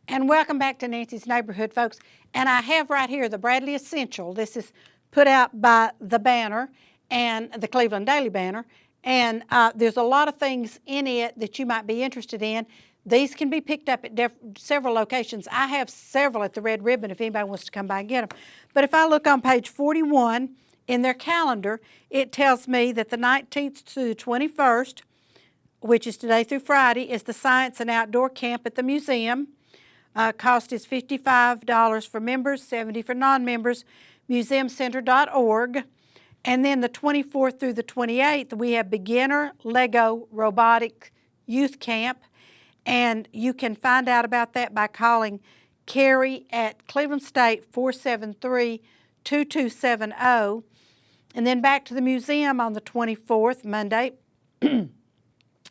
And welcome back to Nancy's Neighborhood, folks. And I have right here the Bradley Essential. This is put out by the Banner and the Cleveland Daily Banner. And there's a lot of things in it that you might be interested in. These can be picked up at several locations. I have several at the Red Ribbon if anybody wants to come by and get them. But if I look on page 41 in their calendar, it tells me that the 19th to the 21st, which is today through Friday, is the Science and Outdoor Camp at the museum. Cost is $55 for members, $70 for non-members, museumcenter.org. And then the 24th through the 28th, we have Beginner Lego Robotic Youth Camp. And you can find out about that by calling Carrie at Cleveland State 473-2270. And then back to the museum on the 24th, Monday.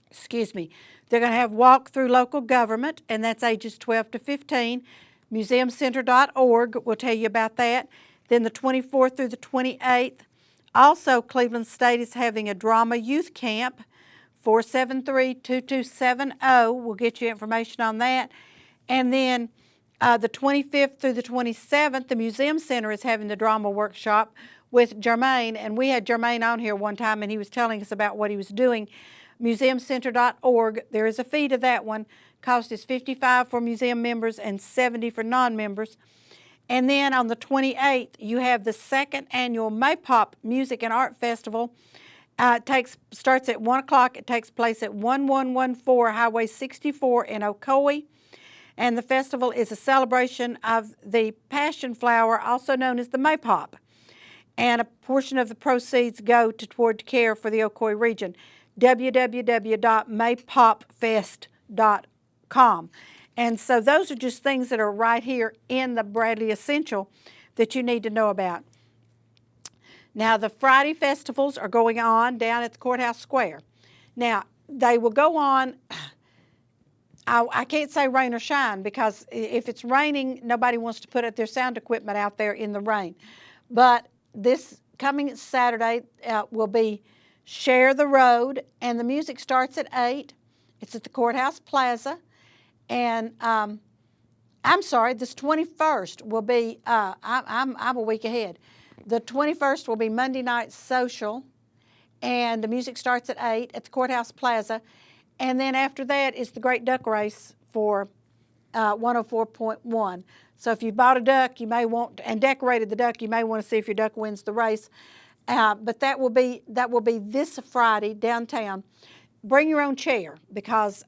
Excuse me. They're going to have Walk Through Local Government, and that's ages 12 to 15. Museumcenter.org will tell you about that. Then the 24th through the 28th. Also, Cleveland State is having a drama youth camp. 473-2270 will get you information on that. And then the 25th through the 27th, the Museum Center is having the drama workshop with Jermaine. And we had Jermaine on here one time, and he was telling us about what he was doing. Museumcenter.org. There is a fee to that one. Cost is $55 for museum members and $70 for non-members. And then on the 28th, you have the second annual Maypop Music and Art Festival. Starts at 1 o'clock. It takes place at 1114 Highway 64 in Ocoee. And the festival is a celebration of the passion flower, also known as the Maypop. And a portion of the proceeds go toward care for the Ocoee region. www.maypopfest.com. And so those are just things that are right here in the Bradley Essential that you need to know about. Now, the Friday festivals are going on down at the Courthouse Square. Now, they will go on, I can't say rain or shine, because if it's raining, nobody wants to put their sound equipment out there in the rain. But this coming Saturday will be Share the Road, and the music starts at 8. It's at the Courthouse Plaza. And I'm sorry, this 21st will be, I'm a week ahead. The 21st will be Monday Night Social, and the music starts at 8 at the Courthouse Plaza. And then after that is the Great Duck Race for 104.1. So if you bought a duck, you may want, and decorated the duck, you may want to see if your duck wins the race. But that will be this Friday downtown. Bring your own chair, because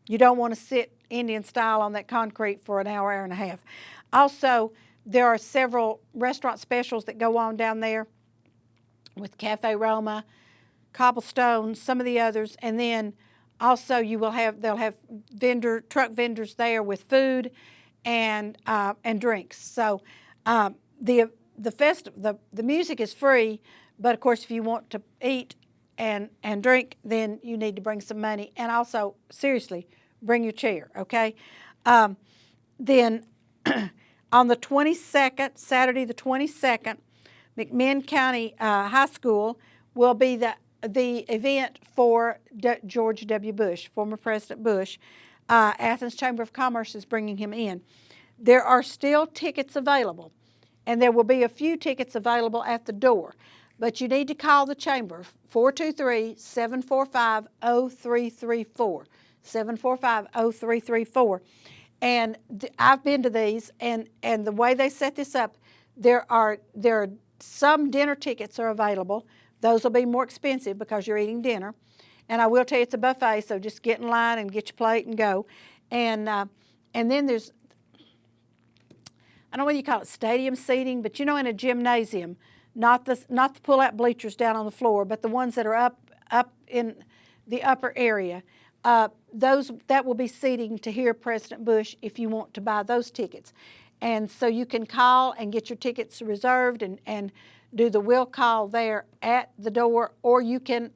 you don't want to sit Indian style on that concrete for an hour, hour and a half. Also, there are several restaurant specials that go on down there with Cafe Roma, Cobblestone, some of the others, and then also they'll have truck vendors there with food and drinks. So the music is free, but of course if you want to eat and drink, then you need to bring some money. And also, seriously, bring your chair, okay? Then on the 22nd, Saturday the 22nd, McMinn County High School will be the event for George W. Bush, former President Bush. Athens Chamber of Commerce is bringing him in. There are still tickets available, and there will be a few tickets available at the door. But you need to call the chamber, 423-745-0334, 745-0334. And I've been to these, and the way they set this up, there are some dinner tickets are available. Those will be more expensive because you're eating dinner. And I will tell you it's a buffet, so just get in line and get your plate and go. And then there's, I don't know whether you call it stadium seating, but in a gymnasium, not the pull-out bleachers down on the floor, but the ones that are up in the upper area. That will be seating to hear President Bush if you want to buy those tickets. And so you can call and get your tickets reserved and do the will call there at the door, or you can,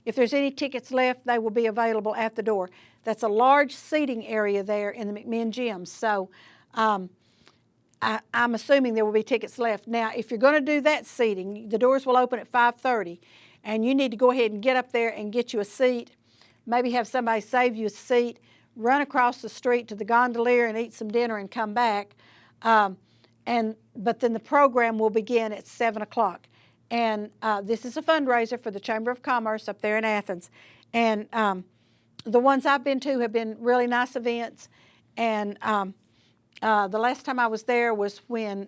if there's any tickets left, they will be available at the door. That's a large seating area there in the McMinn Gym. So I'm assuming there will be tickets left. Now, if you're going to do that seating, the doors will open at 5:30, and you need to go ahead and get up there and get you a seat. Maybe have somebody save you a seat. run across the street to the gondolier and eat some dinner and come back. But then the program will begin at 7 o'clock. And this is a fundraiser for the Chamber of Commerce up there in Athens. And the ones I've been to have been really nice events. And the last time I was there was when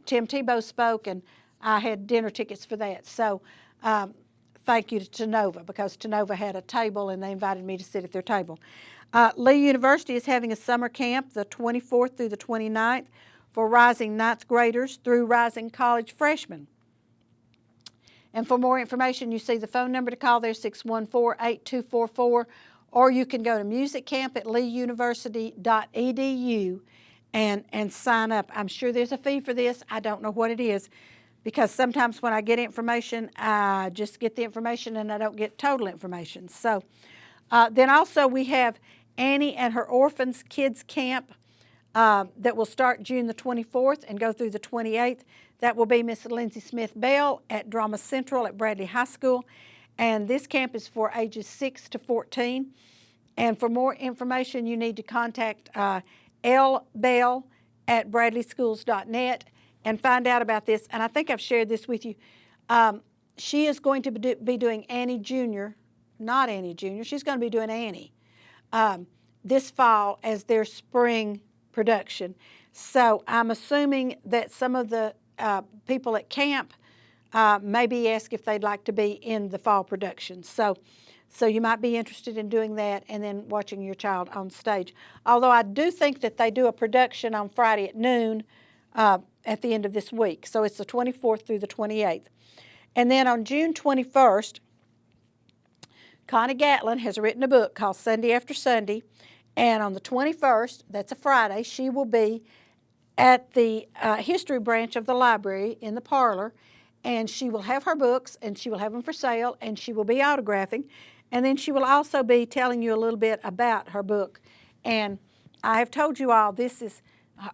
Tim Tebow spoke, and I had dinner tickets for that. So thank you to Nova, because Nova had a table and they invited me to sit at their table. Lee University is having a summer camp the 24th through the 29th for rising ninth graders through rising college freshmen. And for more information, you see the phone number to call there, 614-8244, or you can go to musiccamp@leeuniversity.edu and sign up. I'm sure there's a fee for this. I don't know what it is, because sometimes when I get information, I just get the information and I don't get total information. So then also we have Annie and her Orphans Kids Camp that will start June the 24th and go through the 28th. That will be Miss Lindsay Smith Bell at Drama Central at Bradley High School. And this camp is for ages 6 to 14. And for more information, you need to contact L. Bell at bradleyschools.net and find out about this. And I think I've shared this with you. She is going to be doing Annie Jr., not Annie Jr., she's going to be doing Annie this fall as their spring production. So I'm assuming that some of the people at camp may be asked if they'd like to be in the fall production. So you might be interested in doing that and then watching your child on stage. Although I do think that they do a production on Friday at noon at the end of this week. So it's the 24th through the 28th. And then on June 21st, Connie Gatlin has written a book called Sunday After Sunday. And on the 21st, that's a Friday, she will be at the history branch of the library in the parlor, and she will have her books, and she will have them for sale, and she will be autographing, and then she will also be telling you a little bit about her book. And I have told you all, this is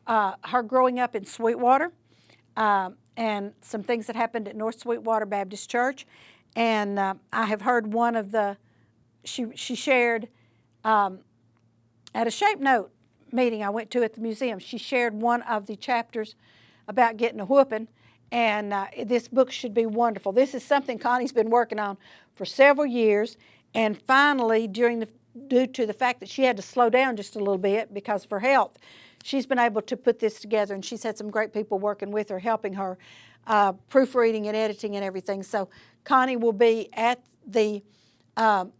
her growing up in Sweetwater, and some things that happened at North Sweetwater Baptist Church. And I have heard one of the, she shared at a Shape Note meeting I went to at the museum, she shared one of the chapters about getting a whooping, and this book should be wonderful. This is something Connie's been working on for several years, and finally, due to the fact that she had to slow down just a little bit because of her health, she's been able to put this together, and she's had some great people working with her, helping her, proofreading and editing and everything. So Connie will be at the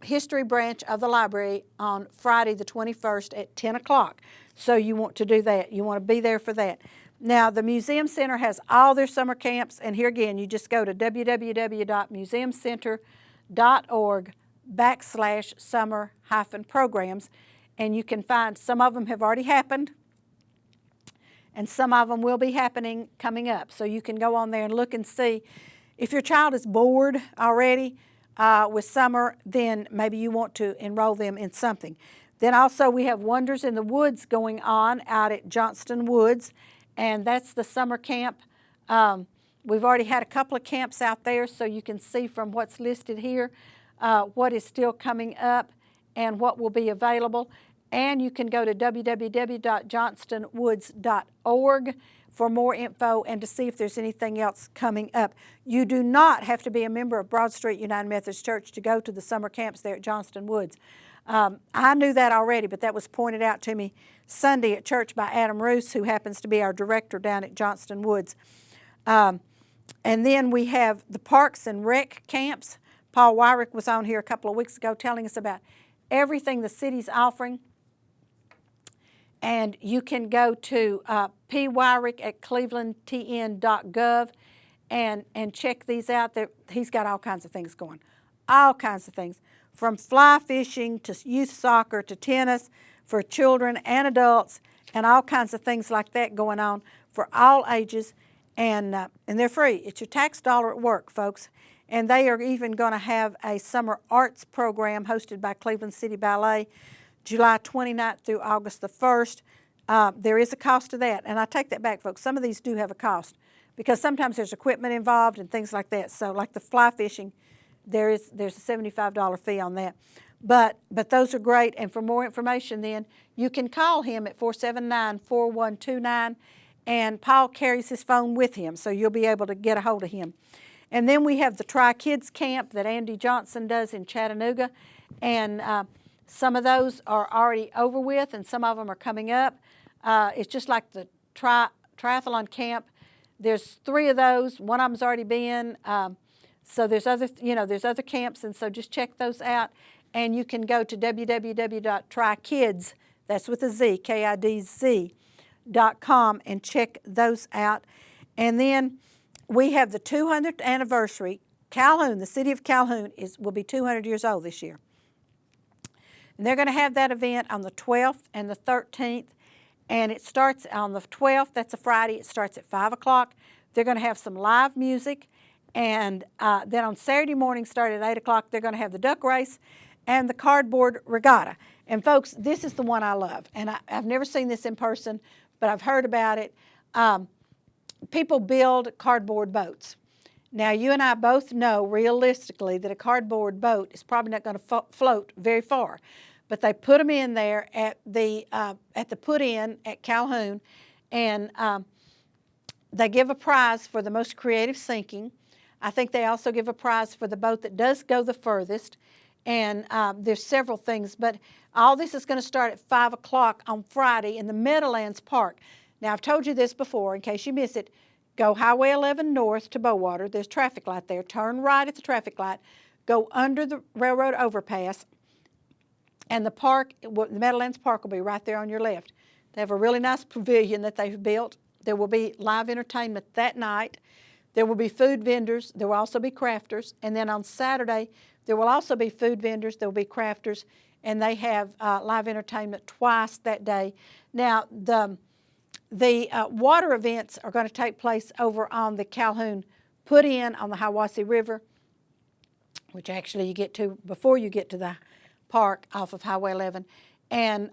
history branch of the library on Friday the 21st at 10 o'clock. So you want to do that. You want to be there for that. Now, the Museum Center has all their summer camps, and here again, you just go to www.museumcenter.org/summer-programs, and you can find some of them have already happened, and some of them will be happening coming up. So you can go on there and look and see. If your child is bored already with summer, then maybe you want to enroll them in something. Then also we have Wonders in the Woods going on out at Johnston Woods, and that's the summer camp. We've already had a couple of camps out there, so you can see from what's listed here what is still coming up and what will be available. And you can go to www.johnstonwoods.org for more info and to see if there's anything else coming up. You do not have to be a member of Broad Street United Methodist Church to go to the summer camps there at Johnston Woods. I knew that already, but that was pointed out to me Sunday at church by Adam Roos, who happens to be our director down at Johnston Woods. And then we have the Parks and Rec camps. Paul Wyrick was on here a couple of weeks ago telling us about everything the city's offering. And you can go to pwyrick at clevelandtn.gov and check these out. He's got all kinds of things going, all kinds of things, from fly fishing to youth soccer to tennis for children and adults, and all kinds of things like that going on for all ages, and they're free. It's your tax dollar at work, folks. And they are even going to have a summer arts program hosted by Cleveland City Ballet, July 29th through August the 1st. There is a cost to that, and I take that back, folks. Some of these do have a cost because sometimes there's equipment involved and things like that. So like the fly fishing, there's a $75 fee on that. But those are great, and for more information then, you can call him at 479-4129, and Paul carries his phone with him, so you'll be able to get a hold of him. And then we have the Tri Kids Camp that Andy Johnson does in Chattanooga, and some of those are already over with, and some of them are coming up. It's just like the triathlon camp. There's 3 of those. One of them's already been. So there's other, there's other camps, and so just check those out. And you can go to www.trikids, that's with a Z, KIDZ.com, and check those out. And then we have the 200th anniversary. Calhoun, the city of Calhoun, will be 200 years old this year. And they're going to have that event on the 12th and the 13th. And it starts on the 12th, that's a Friday, it starts at 5 o'clock. They're going to have some live music. And then on Saturday morning, starting at 8 o'clock, they're going to have the duck race and the cardboard regatta. And folks, this is the one I love. And I've never seen this in person, but I've heard about it. People build cardboard boats. Now, you and I both know realistically that a cardboard boat is probably not going to float very far. But they put them in there at the put-in at Calhoun, and they give a prize for the most creative sinking. I think they also give a prize for the boat that does go the furthest, and there's several things. But all this is going to start at 5 o'clock on Friday in the Meadowlands Park. Now, I've told you this before, in case you miss it. Go Highway 11 north to Bowater. There's a traffic light there. Turn right at the traffic light. Go under the railroad overpass. And the park, the Meadowlands Park, will be right there on your left. They have a really nice pavilion that they've built. There will be live entertainment that night. There will be food vendors. There will also be crafters. And then on Saturday, there will also be food vendors. There will be crafters. And they have live entertainment twice that day. Now, the water events are going to take place over on the Calhoun put-in on the Hiwassee River, which actually you get to before you get to the park off of Highway 11. And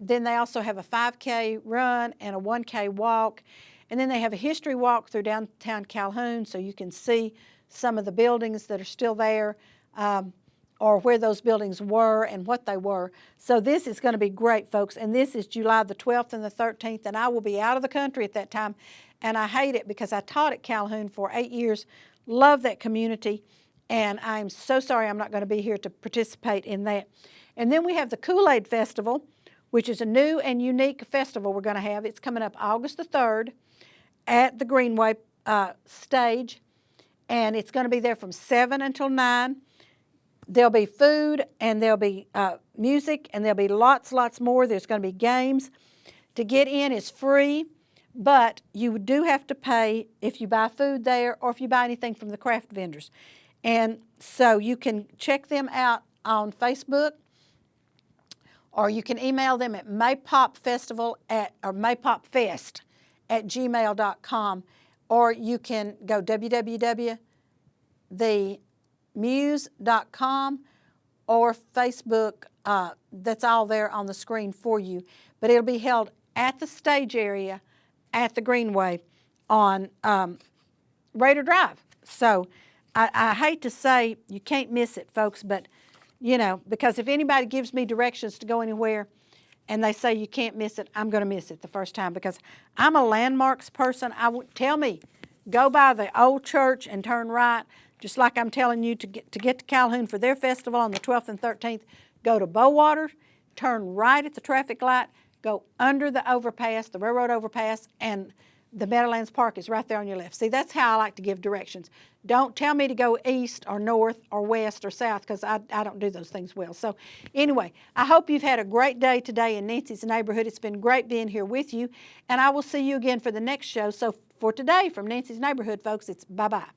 then they also have a 5K run and a 1K walk. And then they have a history walk through downtown Calhoun, so you can see some of the buildings that are still there, or where those buildings were and what they were. So this is going to be great, folks. And this is July the 12th and the 13th, and I will be out of the country at that time. And I hate it because I taught at Calhoun for 8 years, love that community, and I'm so sorry I'm not going to be here to participate in that. And then we have the Kool-Aid Festival, which is a new and unique festival we're going to have. It's coming up August the 3rd at the Greenway stage, and it's going to be there from 7 until 9. There'll be food, and there'll be music, and there'll be lots more. There's going to be games. To get in is free, but you do have to pay if you buy food there or if you buy anything from the craft vendors. And so you can check them out on Facebook, or you can email them at maypopfest@gmail.com, or you can go www.themuse.com or Facebook. That's all there on the screen for you. But it'll be held at the stage area at the Greenway on Raider Drive. So I hate to say you can't miss it, folks, but because if anybody gives me directions to go anywhere and they say you can't miss it, I'm going to miss it the first time, because I'm a landmarks person. Tell me, go by the old church and turn right, just like I'm telling you to get to Calhoun for their festival on the 12th and 13th. Go to Bowater, turn right at the traffic light, go under the overpass, the railroad overpass, and the Meadowlands Park is right there on your left. See, that's how I like to give directions. Don't tell me to go east or north or west or south, because I don't do those things well. So anyway, I hope you've had a great day today in Nancy's Neighborhood. It's been great being here with you, and I will see you again for the next show. So for today from Nancy's Neighborhood, folks, it's bye-bye.